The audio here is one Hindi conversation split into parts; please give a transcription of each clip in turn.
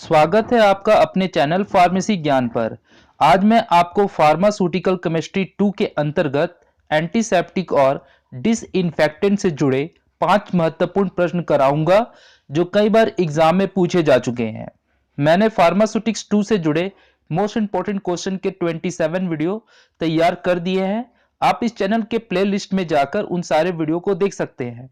स्वागत है आपका अपने चैनल फार्मेसी ज्ञान पर। आज मैं आपको फार्मास्यूटिकल केमिस्ट्री 2 के अंतर्गत एंटीसेप्टिक और डिसइंफेक्टेंट से जुड़े 5 महत्वपूर्ण प्रश्न कराऊंगा जो कई बार एग्जाम में पूछे जा चुके हैं। मैंने फार्मास्यूटिक्स 2 से जुड़े मोस्ट इंपोर्टेंट क्वेश्चन के 27 वीडियो तैयार कर दिए हैं। आप इस चैनल के प्लेलिस्ट में जाकर उन सारे वीडियो को देख सकते हैं।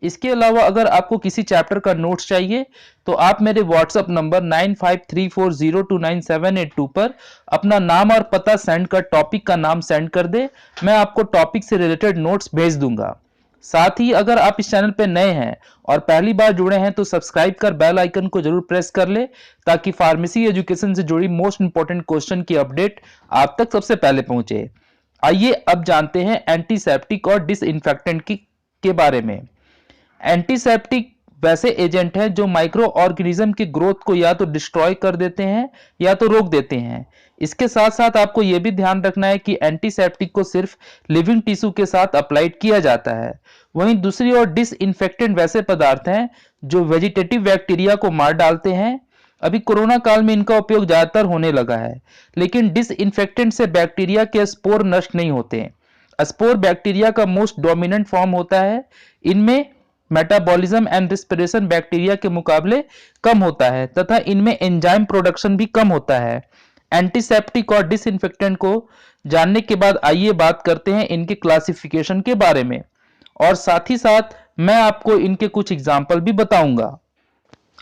इसके अलावा अगर आपको किसी चैप्टर का नोट्स चाहिए तो आप मेरे व्हाट्सएप नंबर 9534029782 पर अपना नाम और पता सेंड कर टॉपिक का नाम सेंड कर दे। मैं आपको टॉपिक से रिलेटेड नोट्स भेज दूंगा। साथ ही अगर आप इस चैनल पे नए हैं और पहली बार जुड़े हैं तो सब्सक्राइब कर बेल आइकन को जरूर प्रेस कर ले ताकि फार्मेसी एजुकेशन से जुड़ी मोस्ट इंपोर्टेंट क्वेश्चन की अपडेट आप तक सबसे पहले पहुंचे। आइए अब जानते हैं एंटीसेप्टिक और डिसइंफेक्टेंट के बारे में। एंटीसेप्टिक वैसे एजेंट हैं जो माइक्रो ऑर्गेनिज्म की ग्रोथ को या तो डिस्ट्रॉय कर देते हैं या तो रोक देते हैं। इसके साथ साथ आपको यह भी ध्यान रखना है कि एंटीसेप्टिक को सिर्फ लिविंग टिश्यू के साथ अप्लाइड किया जाता है। वहीं दूसरी ओर डिसइंफेक्टेंट वैसे पदार्थ हैं जो वेजिटेटिव बैक्टीरिया को मार डालते हैं। अभी कोरोना काल में इनका उपयोग ज्यादातर होने लगा है, लेकिन डिसइंफेक्टेंट से बैक्टीरिया के स्पोर नष्ट नहीं होते। स्पोर बैक्टीरिया का मोस्ट डोमिनेंट फॉर्म होता है। इनमें मेटाबॉलिज्म एंड रिस्पिरेशन बैक्टीरिया के मुकाबले कम होता है तथा इनमें एंजाइम प्रोडक्शन भी कम होता है। एंटीसेप्टिक और डिसइंफेक्टेंट को जानने के बाद आइए बात करते हैं इनके क्लासिफिकेशन के बारे में और साथ ही साथ मैं आपको इनके कुछ एग्जाम्पल भी बताऊंगा।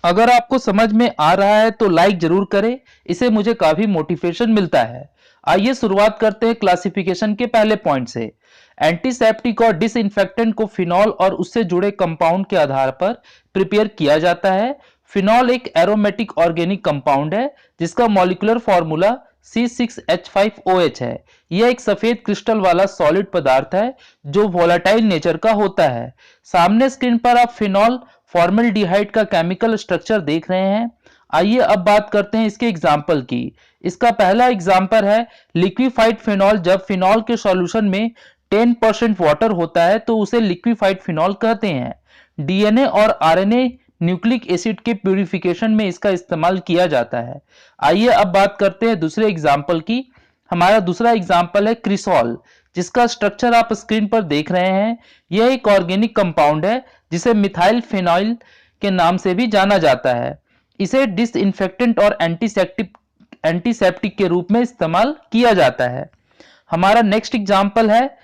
अगर आपको समझ में आ रहा है तो लाइक जरूर करें, इससे मुझे काफी मोटिवेशन मिलता है। आइए शुरुआत करते हैं क्लासिफिकेशन के पहले पॉइंट से। एंटीसेप्टिक और डिसइंफेक्टेंट को फिनॉल और उससे जुड़े कंपाउंड के आधार पर प्रिपेयर किया जाता है। फिनॉल एक एरोमेटिक ऑर्गेनिक कंपाउंड है जिसका मॉलिक्यूलर फॉर्मूला C6H5OH है। यह एक सफेद क्रिस्टल वाला सॉलिड पदार्थ है जो वोलेटाइल नेचर का होता है। सामने स्क्रीन पर आप फिनॉल फॉर्मल्डिहाइड का केमिकल स्ट्रक्चर देख रहे हैं। आइए अब बात करते हैं इसके एग्जाम्पल की। इसका पहला एग्जाम्पल है लिक्विफाइड फिनॉल। जब फिनॉल के सॉल्यूशन में 10% वाटर होता है तो उसे लिक्विफाइड फिनॉल कहते हैं। डीएनए और आरएनए न्यूक्लिक एसिड के प्यूरिफिकेशन में इसका इस्तेमाल किया जाता है। आइए अब बात करते हैं दूसरे एग्जाम्पल की। हमारा दूसरा एग्जाम्पल है क्रिसॉल, जिसका स्ट्रक्चर आप स्क्रीन पर देख रहे हैं। यह एक ऑर्गेनिक कंपाउंड है जिसे मिथाइल फेनॉइल के नाम से भी जाना जाता है। इसे डिसइंफेक्टेंट और एंटीसेप्टिक के रूप में इस्तेमाल किया जाता है। हमारा नेक्स्ट एग्जाम्पल है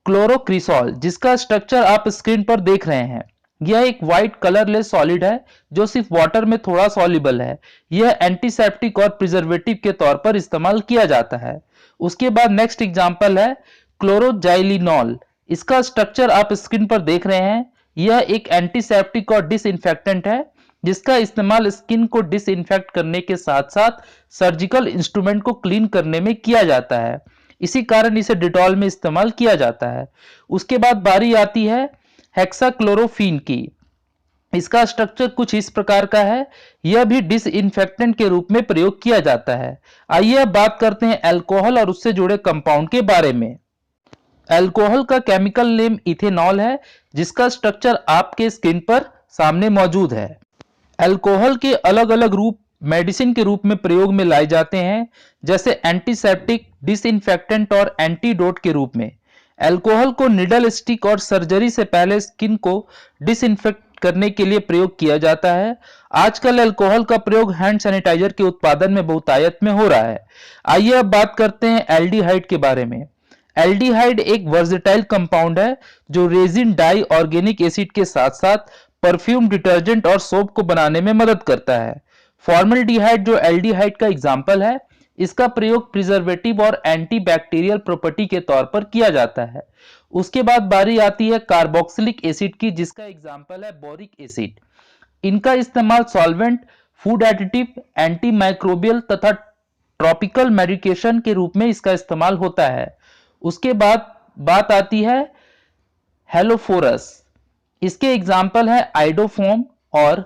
क्लोरोक्रिसॉल, जिसका स्ट्रक्चर आप स्क्रीन पर देख रहे हैं। यह एक व्हाइट कलरलेस सॉलिड है जो सिर्फ वाटर में थोड़ा सॉल्युबल है। यह एंटीसेप्टिक और प्रिजर्वेटिव के तौर पर इस्तेमाल किया जाता है। उसके बाद नेक्स्ट एग्जाम्पल है क्लोरोजाइलिनॉल। इसका स्ट्रक्चर आप स्क्रीन पर देख रहे हैं। यह एक एंटीसेप्टिक और डिसइंफेक्टेंट है जिसका इस्तेमाल स्किन को डिसइंफेक्ट करने के साथ साथ सर्जिकल इंस्ट्रूमेंट को क्लीन करने में किया जाता है। इसी कारण इसे डिटॉल में इस्तेमाल किया जाता है। उसके बाद बारी आती है हेक्साक्लोरोफीन की। इसका स्ट्रक्चर कुछ इस प्रकार का है। यह भी डिसइंफेक्टेंट के रूप में प्रयोग किया जाता है। आइए अब बात करते हैं अल्कोहल और उससे जुड़े कंपाउंड के बारे में। अल्कोहल का केमिकल नेम इथेनॉल है, जिसका स्ट्रक्चर आपके स्क्रीन पर सामने मौजूद है। अल्कोहल के अलग अलग रूप मेडिसिन के रूप में प्रयोग में लाए जाते हैं, जैसे एंटीसेप्टिक, डिसइंफेक्टेंट और एंटीडोट के रूप में। अल्कोहल को निडल स्टिक और सर्जरी से पहले स्किन को डिसइंफेक्ट करने के लिए प्रयोग किया जाता है। आजकल अल्कोहल का प्रयोग हैंड सैनिटाइजर के उत्पादन में बहुतायत में हो रहा है। आइए अब बात करते हैं एल्डिहाइड के बारे में। एल्डिहाइड एक वर्सेटाइल कंपाउंड है जो रेजिन, डाई, ऑर्गेनिक एसिड के साथ साथ परफ्यूम, डिटर्जेंट और सोप को बनाने में मदद करता है। फॉर्मल्डिहाइड जो एल्डिहाइड का एग्जाम्पल है, इसका प्रयोग प्रिजर्वेटिव और एंटीबैक्टीरियल प्रॉपर्टी के तौर पर किया जाता है। उसके बाद बारी आती है कार्बोक्सिलिक एसिड की, जिसका एग्जाम्पल है बोरिक एसिड। इनका इस्तेमाल solvent, food additive, anti microbial तथा ट्रॉपिकल मेडिकेशन के रूप में इसका इस्तेमाल होता है। उसके बाद बात आती है हेलोफोरस। इसके एग्जाम्पल है आइडोफॉर्म और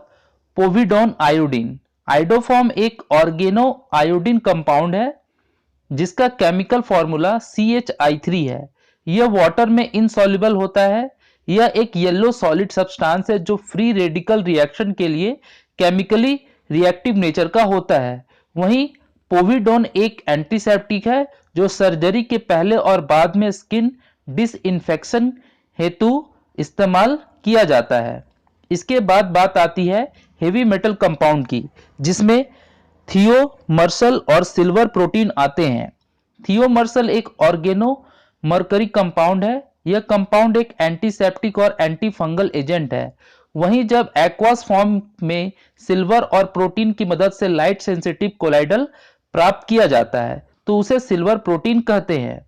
पोविडोन आयोडीन। आइडोफॉर्म एक ऑर्गेनो आयोडीन कंपाउंड है जिसका केमिकल फॉर्मूला CHI3 है। यह वाटर में इनसॉल्युबल होता है। यह एक येलो सॉलिड सब्सटेंस है जो फ्री रेडिकल रिएक्शन के लिए केमिकली रिएक्टिव नेचर का होता है। वहीं पोविडोन एक एंटीसेप्टिक है जो सर्जरी के पहले और बाद में स्किन डिसइंफेक्शन हेतु इस्तेमाल किया जाता है। इसके बाद बात आती है हेवी मेटल कंपाउंड की, जिसमें थियोमर्सल और सिल्वर प्रोटीन आते हैं। थियोमर्सल एक ऑर्गेनो मरकरी कंपाउंड है। यह कंपाउंड एक एंटीसेप्टिक और एंटी फंगल एजेंट है। वहीं जब एक्वास फॉर्म में सिल्वर और प्रोटीन की मदद से लाइट सेंसिटिव कोलाइडल प्राप्त किया जाता है तो उसे सिल्वर प्रोटीन कहते हैं।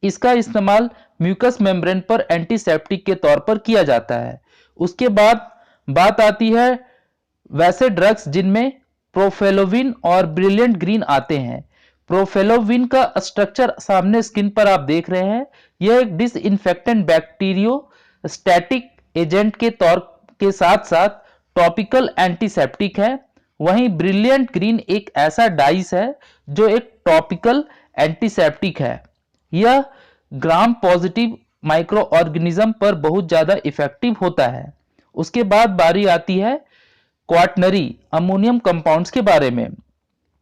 इसका इस्तेमाल म्यूकस मेम्ब्रेन पर एंटीसेप्टिक के तौर पर किया जाता है। उसके बाद बात आती है वैसे ड्रग्स जिनमें प्रोफेलोविन और ब्रिलियंट ग्रीन आते हैं। प्रोफेलोविन का स्ट्रक्चर सामने स्क्रीन पर आप देख रहे हैं। यह एक डिसइंफेक्टेंट बैक्टीरियोस्टैटिक एजेंट के तौर के साथ साथ टॉपिकल एंटीसेप्टिक है। वहीं ब्रिलियंट ग्रीन एक ऐसा डाइस है जो एक टॉपिकल एंटीसेप्टिक है। यह ग्राम पॉजिटिव माइक्रो ऑर्गेनिज्म पर बहुत ज्यादा इफेक्टिव होता है। उसके बाद बारी आती है क्वाटनरी अमोनियम कंपाउंड्स के बारे में,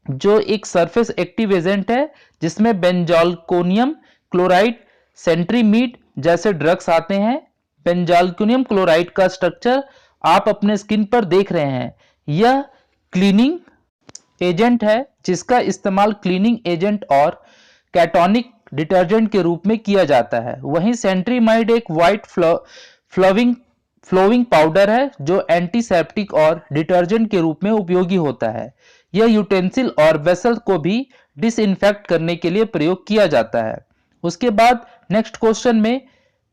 जो एक सरफेस एक्टिव एजेंट है जिसमें बेंजोल्कोनियम क्लोराइड, सेंट्रीमीड जैसे ड्रग्स आते हैं। बेंजोल्कोनियम क्लोराइड का स्ट्रक्चर आप अपने स्किन पर देख रहे हैं। यह क्लीनिंग एजेंट है जिसका इस्तेमाल क्लीनिंग एजेंट और कैटोनिक डिटर्जेंट के रूप में किया जाता है। वहीं सेंट्रीमाइड एक व्हाइट फ्लोविंग पाउडर है जो एंटीसेप्टिक और डिटर्जेंट के रूप में उपयोगी होता है। यह यूटेंसिल और वेसल को भी डिसइंफेक्ट करने के लिए प्रयोग किया जाता है। उसके बाद नेक्स्ट क्वेश्चन में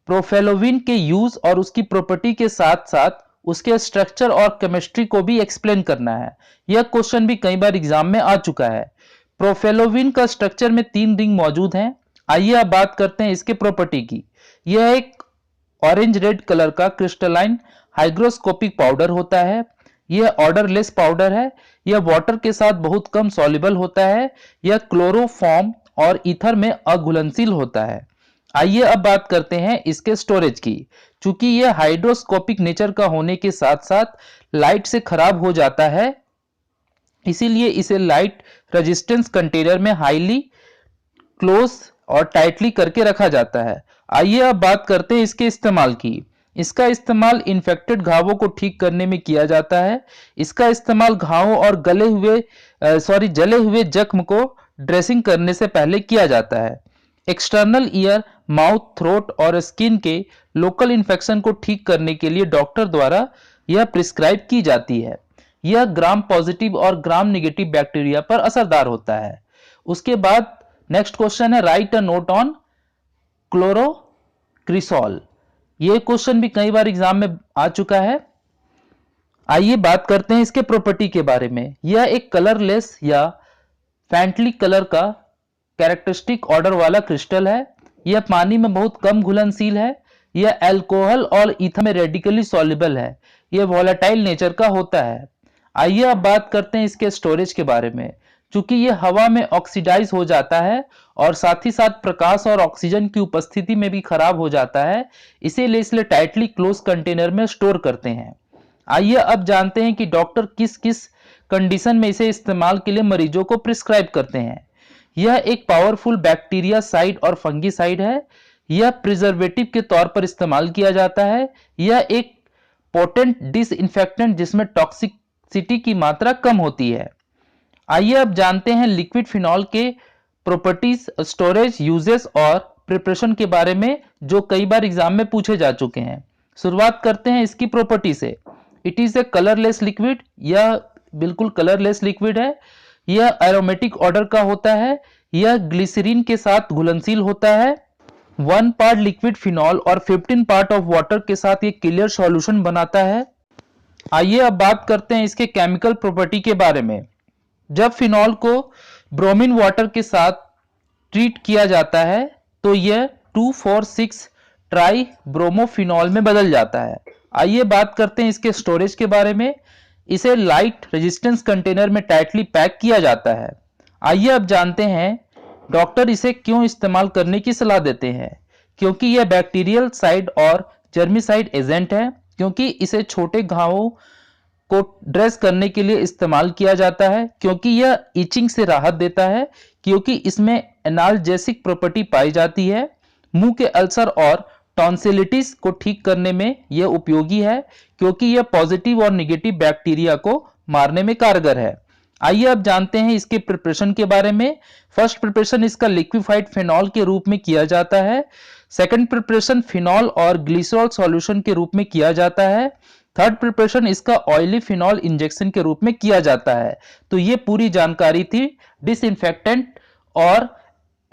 प्रोफेलोविन के यूज और उसकी प्रॉपर्टी के साथ साथ उसके स्ट्रक्चर और केमिस्ट्री को भी एक्सप्लेन करना है। यह क्वेश्चन भी कई बार एग्जाम में आ चुका है। प्रोफेलोविन का स्ट्रक्चर में 3 रिंग मौजूद हैं। आइए अब बात करते हैं इसके प्रॉपर्टी की। यह एक ऑरेंज रेड कलर का क्रिस्टलाइन हाइग्रोस्कोपिक पाउडर होता है। यह ऑर्डरलेस पाउडर है। यह वाटर के साथ बहुत कम सॉल्युबल होता है। यह क्लोरोफॉर्म और ईथर में अघुलनशील होता है। आइए अब बात करते हैं इसके स्टोरेज की। चूंकि यह हाइड्रोस्कोपिक नेचर का होने के साथ साथ लाइट से खराब हो जाता है, इसीलिए इसे लाइट रेजिस्टेंस कंटेनर में हाईली क्लोज और टाइटली करके रखा जाता है। आइए अब बात करते हैं इसके इस्तेमाल की। इसका इस्तेमाल इन्फेक्टेड घावों को ठीक करने में किया जाता है। इसका इस्तेमाल घावों और जले हुए जख्म को ड्रेसिंग करने से पहले किया जाता है। एक्सटर्नल ईयर, माउथ, थ्रोट और स्किन के लोकल इन्फेक्शन को ठीक करने के लिए डॉक्टर द्वारा यह प्रिस्क्राइब की जाती है। यह ग्राम पॉजिटिव और ग्राम नेगेटिव बैक्टीरिया पर असरदार होता है। उसके बाद नेक्स्ट क्वेश्चन है राइट अ नोट ऑन क्लोरोक्रिसॉल। यह क्वेश्चन भी कई बार एग्जाम में आ चुका है। आइए बात करते हैं इसके प्रॉपर्टी के बारे में। यह एक कलरलेस या फैंटली कलर का कैरेक्टरिस्टिक ऑर्डर वाला क्रिस्टल है। यह पानी में बहुत कम घुलनशील है। यह अल्कोहल और ईथर में रेडिकली सॉल्युबल है। यह वोलेटाइल नेचर का होता है। आइए अब बात करते हैं इसके स्टोरेज के बारे में। चूंकि यह हवा में ऑक्सीडाइज हो जाता है और साथ ही साथ प्रकाश और ऑक्सीजन की उपस्थिति में भी खराब हो जाता है, इसीलिए इसलिए टाइटली क्लोज कंटेनर में स्टोर करते हैं। आइए अब जानते हैं कि डॉक्टर किस किस कंडीशन में इसे इस्तेमाल के लिए मरीजों को प्रिस्क्राइब करते हैं। यह एक पावरफुल बैक्टीरिया साइड और फंगीसाइड है। यह प्रिजर्वेटिव के तौर पर इस्तेमाल किया जाता है। यह एक पोटेंट डिसइंफेक्टेंट जिसमें टॉक्सिसिटी की मात्रा कम होती है। आइए अब जानते हैं लिक्विड फिनॉल के प्रॉपर्टीज, स्टोरेज, यूजेस और प्रिपरेशन के बारे में, जो कई बार एग्जाम में पूछे जा चुके हैं। शुरुआत करते हैं इसकी प्रॉपर्टी से। It is a colourless liquid. यह बिल्कुल कलरलेस लिक्विड है। यह एरोमेटिक ऑर्डर का होता है। यह ग्लिसरीन के साथ घुलनशील होता है। 1 पार्ट लिक्विड फिनॉल और 15 पार्ट ऑफ वाटर के साथ ये क्लियर सॉल्यूशन बनाता है। आइए अब बात करते हैं इसके केमिकल प्रॉपर्टी के बारे में। जब फिनॉल को ब्रोमीन वाटर के साथ ट्रीट किया जाता है तो यह 2,4,6 ट्राई ब्रोमोफिनॉल में बदल जाता है। आइए बात करते हैं इसके स्टोरेज के बारे में। इसे लाइट रेजिस्टेंस कंटेनर में टाइटली पैक किया जाता है। आइए अब जानते हैं डॉक्टर इसे क्यों इस्तेमाल करने की सलाह देते हैं। क्योंकि यह बैक्टीरियल साइड और जर्मिसाइड एजेंट है। क्योंकि इसे छोटे घावों को ड्रेस करने के लिए इस्तेमाल किया जाता है क्योंकि यह इचिंग से राहत देता है, क्योंकि इसमें एनाल्जेसिक प्रॉपर्टी पाई जाती है। मुंह के अल्सर और टॉन्सिलिटिस को ठीक करने में यह उपयोगी है क्योंकि यह पॉजिटिव और नेगेटिव बैक्टीरिया को मारने में कारगर है। आइए अब जानते हैं इसके प्रिपरेशन के बारे में। फर्स्ट प्रिपरेशन इसका लिक्विफाइड फिनॉल के रूप में किया जाता है। सेकंड प्रिपरेशन फिनॉल और ग्लिसरॉल सॉल्यूशन के रूप में किया जाता है। थर्ड प्रिपरेशन इसका ऑयली फिनॉल इंजेक्शन के रूप में किया जाता है। तो ये पूरी जानकारी थी डिसइंफेक्टेंट और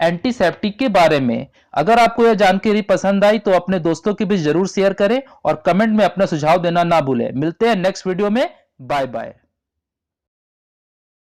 एंटीसेप्टिक के बारे में। अगर आपको यह जानकारी पसंद आई तो अपने दोस्तों के बीच जरूर शेयर करें और कमेंट में अपना सुझाव देना ना भूलें। मिलते हैं नेक्स्ट वीडियो में। Bye bye.